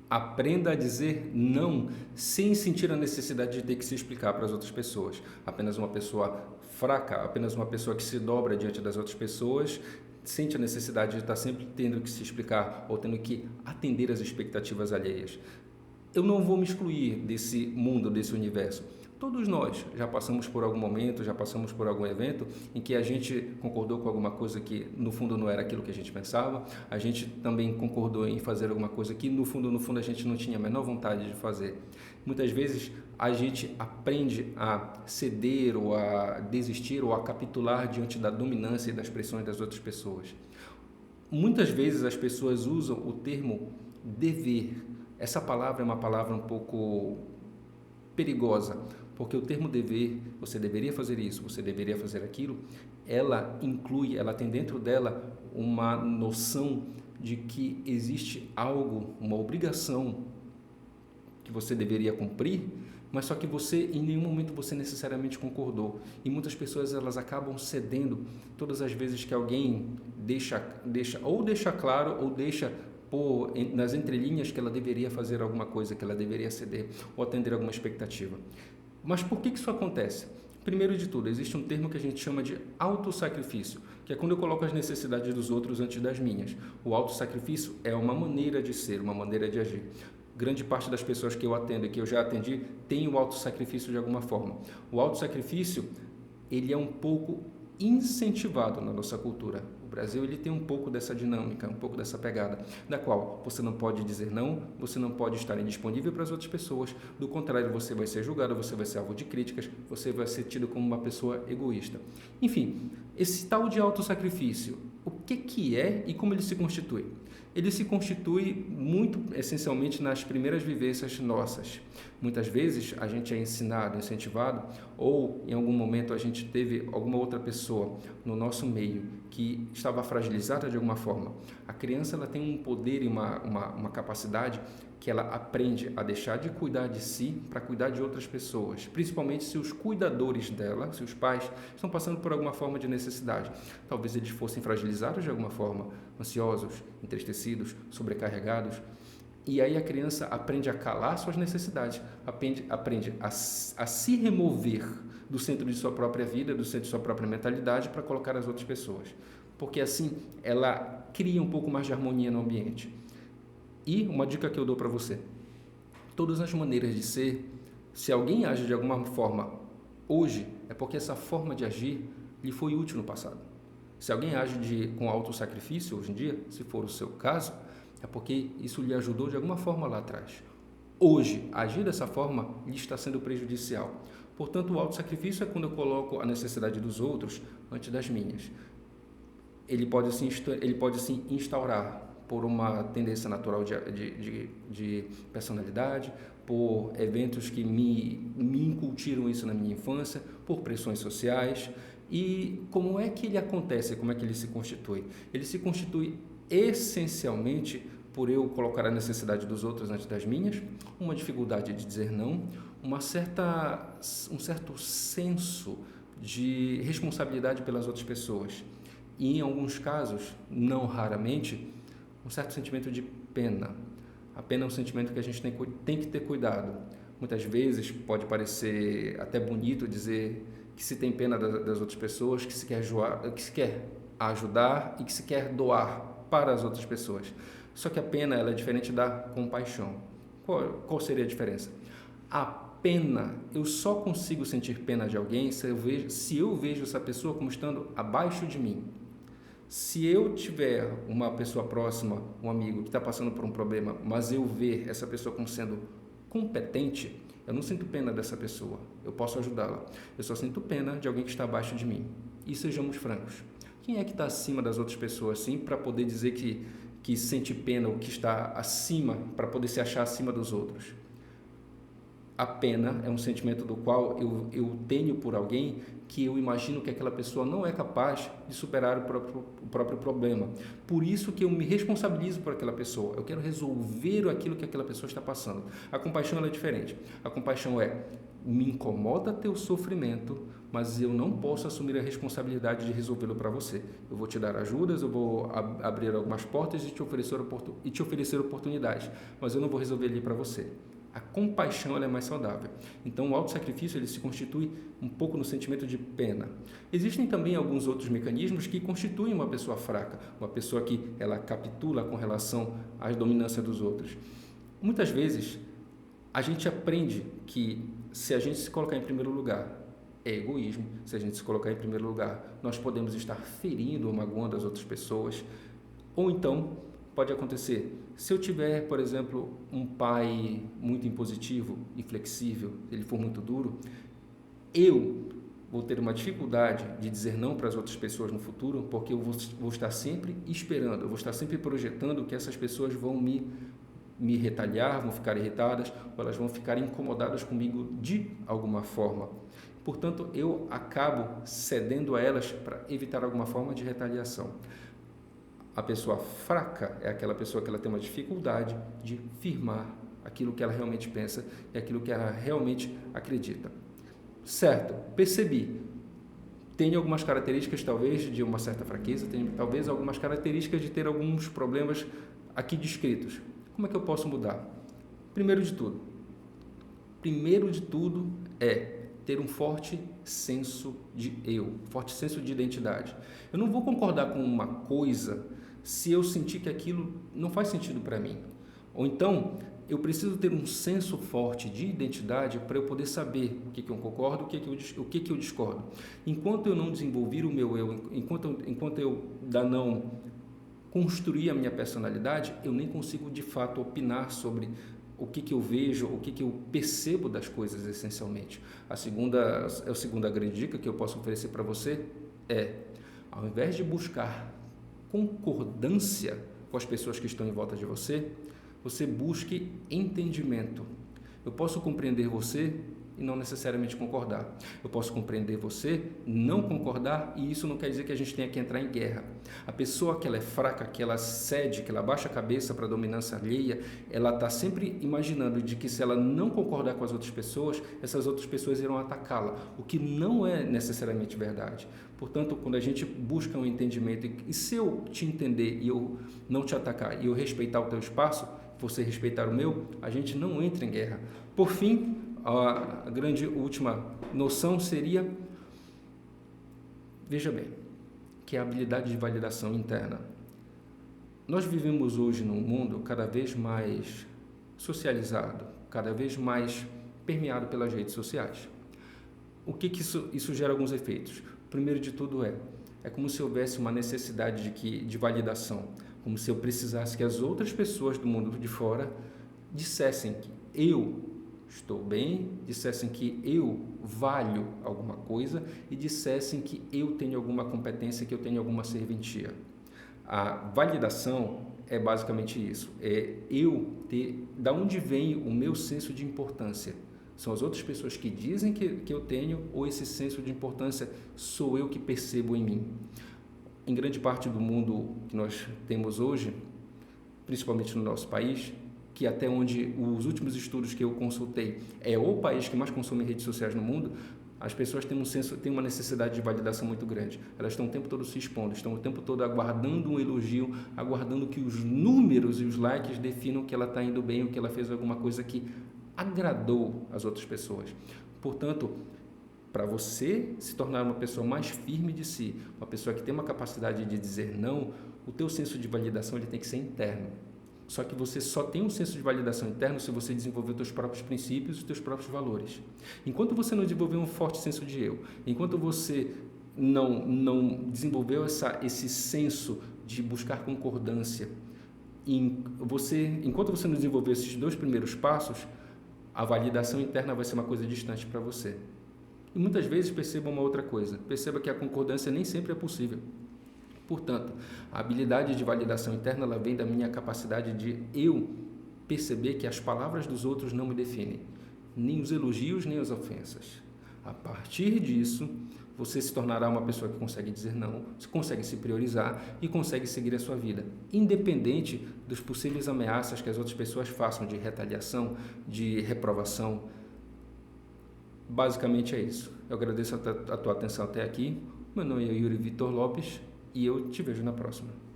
Aprenda a dizer não sem sentir a necessidade de ter que se explicar para as outras pessoas. Apenas uma pessoa fraca, apenas uma pessoa que se dobra diante das outras pessoas, sente a necessidade de estar sempre tendo que se explicar ou tendo que atender às expectativas alheias. Eu não vou me excluir desse mundo, desse universo. Todos nós já passamos por algum momento, já passamos por algum evento em que a gente concordou com alguma coisa que no fundo não era aquilo que a gente pensava, a gente também concordou em fazer alguma coisa que no fundo a gente não tinha a menor vontade de fazer. Muitas vezes a gente aprende a ceder ou a desistir ou a capitular diante da dominância e das pressões das outras pessoas. Muitas vezes as pessoas usam o termo dever. Essa palavra é uma palavra um pouco perigosa, porque o termo dever, você deveria fazer isso, você deveria fazer aquilo, ela inclui, ela tem dentro dela uma noção de que existe algo, uma obrigação que você deveria cumprir, mas só que você, em nenhum momento você necessariamente concordou. E muitas pessoas elas acabam cedendo todas as vezes que alguém deixa claro ou deixa nas entrelinhas que ela deveria fazer alguma coisa, que ela deveria ceder ou atender alguma expectativa. Mas por que isso acontece? Primeiro de tudo, existe um termo que a gente chama de autossacrifício, que é quando eu coloco as necessidades dos outros antes das minhas. O autossacrifício é uma maneira de ser, uma maneira de agir. Grande parte das pessoas que eu atendo e que eu já atendi tem o autossacrifício de alguma forma. O autossacrifício, ele é um pouco incentivado na nossa cultura. O Brasil ele tem um pouco dessa dinâmica, um pouco dessa pegada, da qual você não pode dizer não, você não pode estar indisponível para as outras pessoas, do contrário, você vai ser julgado, você vai ser alvo de críticas, você vai ser tido como uma pessoa egoísta. Enfim, esse tal de autossacrifício, o que é e como ele se constitui? Ele se constitui muito essencialmente nas primeiras vivências nossas. Muitas vezes a gente é ensinado, incentivado, ou em algum momento a gente teve alguma outra pessoa no nosso meio que estava fragilizada de alguma forma. A criança ela tem um poder e uma capacidade que ela aprende a deixar de cuidar de si para cuidar de outras pessoas, principalmente se os cuidadores dela, se os pais, estão passando por alguma forma de necessidade. Talvez eles fossem fragilizados de alguma forma, ansiosos, entristecidos, sobrecarregados. E aí a criança aprende a calar suas necessidades, aprende a se remover do centro de sua própria vida, do centro de sua própria mentalidade para colocar as outras pessoas. Porque assim ela cria um pouco mais de harmonia no ambiente. E uma dica que eu dou para você, todas as maneiras de ser, se alguém age de alguma forma hoje, é porque essa forma de agir lhe foi útil no passado. Se alguém age com autossacrifício hoje em dia, se for o seu caso, é porque isso lhe ajudou de alguma forma lá atrás. Hoje, agir dessa forma lhe está sendo prejudicial. Portanto, o autossacrifício é quando eu coloco a necessidade dos outros antes das minhas. Ele pode se instaurar por uma tendência natural de personalidade, por eventos que me incutiram isso na minha infância, por pressões sociais. E como é que ele acontece? Como é que ele se constitui? Ele se constitui essencialmente por eu colocar a necessidade dos outros antes das minhas, uma dificuldade de dizer não, um certo senso de responsabilidade pelas outras pessoas. E em alguns casos, não raramente, um certo sentimento de pena. A pena é um sentimento que a gente tem que ter cuidado. Muitas vezes pode parecer até bonito dizer que se tem pena das outras pessoas, que se quer ajudar e que se quer doar para as outras pessoas. Só que a pena ela é diferente da compaixão. Qual seria a diferença? A pena, eu só consigo sentir pena de alguém se eu vejo essa pessoa como estando abaixo de mim. Se eu tiver uma pessoa próxima, um amigo que está passando por um problema, mas eu ver essa pessoa como sendo competente, eu não sinto pena dessa pessoa, eu posso ajudá-la. Eu só sinto pena de alguém que está abaixo de mim. E sejamos francos. Quem é que está acima das outras pessoas assim para poder dizer que sente pena ou que está acima, para poder se achar acima dos outros? A pena é um sentimento do qual eu tenho por alguém que eu imagino que aquela pessoa não é capaz de superar o próprio problema. Por isso que eu me responsabilizo por aquela pessoa. Eu quero resolver aquilo que aquela pessoa está passando. A compaixão ela é diferente. A compaixão é: me incomoda teu sofrimento, mas eu não posso assumir a responsabilidade de resolvê-lo para você. Eu vou te dar ajudas, eu vou abrir algumas portas e te oferecer oportunidades, mas eu não vou resolver ali para você. A compaixão ela é mais saudável. Então, o autossacrifício ele se constitui um pouco no sentimento de pena. Existem também alguns outros mecanismos que constituem uma pessoa fraca, uma pessoa que ela capitula com relação à dominância dos outros. Muitas vezes, a gente aprende que se a gente se colocar em primeiro lugar, é egoísmo. Se a gente se colocar em primeiro lugar, nós podemos estar ferindo ou magoando as outras pessoas. Ou então, pode acontecer, se eu tiver, por exemplo, um pai muito impositivo e flexível, ele for muito duro, eu vou ter uma dificuldade de dizer não para as outras pessoas no futuro, porque eu vou estar sempre esperando, eu vou estar sempre projetando que essas pessoas vão me retalhar, vão ficar irritadas, ou elas vão ficar incomodadas comigo de alguma forma. Portanto, eu acabo cedendo a elas para evitar alguma forma de retaliação. A pessoa fraca é aquela pessoa que ela tem uma dificuldade de firmar aquilo que ela realmente pensa e aquilo que ela realmente acredita. Certo, percebi. Tem algumas características, talvez, de uma certa fraqueza, tem talvez algumas características de ter alguns problemas aqui descritos. Como é que eu posso mudar? Primeiro de tudo é ter um forte senso de eu, forte senso de identidade. Eu não vou concordar com uma coisa se eu sentir que aquilo não faz sentido para mim. Ou então, eu preciso ter um senso forte de identidade para eu poder saber o que eu concordo, o que eu discordo. Enquanto eu não desenvolver o meu eu, enquanto eu ainda não construir a minha personalidade, eu nem consigo de fato opinar sobre o que eu vejo, o que eu percebo das coisas essencialmente. A segunda grande dica que eu posso oferecer para você é, ao invés de buscar concordância com as pessoas que estão em volta de você, você busque entendimento. Eu posso compreender você e não necessariamente concordar. Eu posso compreender você, não concordar, e isso não quer dizer que a gente tenha que entrar em guerra. A pessoa que ela é fraca, que ela cede, que ela baixa a cabeça para a dominância alheia, ela está sempre imaginando de que se ela não concordar com as outras pessoas, essas outras pessoas irão atacá-la, o que não é necessariamente verdade. Portanto, quando a gente busca um entendimento, e se eu te entender e eu não te atacar, e eu respeitar o teu espaço, você respeitar o meu, a gente não entra em guerra. Por fim, a grande última noção seria, veja bem, que é a habilidade de validação interna. Nós vivemos hoje num mundo cada vez mais socializado, cada vez mais permeado pelas redes sociais. O que isso gera alguns efeitos? O primeiro de tudo é como se houvesse uma necessidade de validação, como se eu precisasse que as outras pessoas do mundo de fora dissessem que eu estou bem, dissessem que eu valho alguma coisa e dissessem que eu tenho alguma competência, que eu tenho alguma serventia. A validação é basicamente isso, é eu ter, da onde vem o meu senso de importância? São as outras pessoas que dizem que eu tenho, ou esse senso de importância sou eu que percebo em mim? Em grande parte do mundo que nós temos hoje, principalmente no nosso país, que até onde os últimos estudos que eu consultei é o país que mais consome redes sociais no mundo, as pessoas têm uma necessidade de validação muito grande. Elas estão o tempo todo se expondo, estão o tempo todo aguardando um elogio, aguardando que os números e os likes definam que ela está indo bem, ou que ela fez alguma coisa que agradou as outras pessoas. Portanto, para você se tornar uma pessoa mais firme de si, uma pessoa que tem uma capacidade de dizer não, o teu senso de validação ele tem que ser interno. Só que você só tem um senso de validação interno se você desenvolver os teus próprios princípios e os teus próprios valores. Enquanto você não desenvolver um forte senso de eu, enquanto você não desenvolveu esse senso de buscar concordância, enquanto você não desenvolver esses dois primeiros passos, a validação interna vai ser uma coisa distante para você. E muitas vezes perceba uma outra coisa, perceba que a concordância nem sempre é possível. Portanto, a habilidade de validação interna ela vem da minha capacidade de eu perceber que as palavras dos outros não me definem. nem os elogios, nem as ofensas. A partir disso, você se tornará uma pessoa que consegue dizer não, consegue se priorizar e consegue seguir a sua vida, independente dos possíveis ameaças que as outras pessoas façam de retaliação, de reprovação. Basicamente é isso. Eu agradeço a tua atenção até aqui. Meu nome é Yuri Vitor Lopes e eu te vejo na próxima.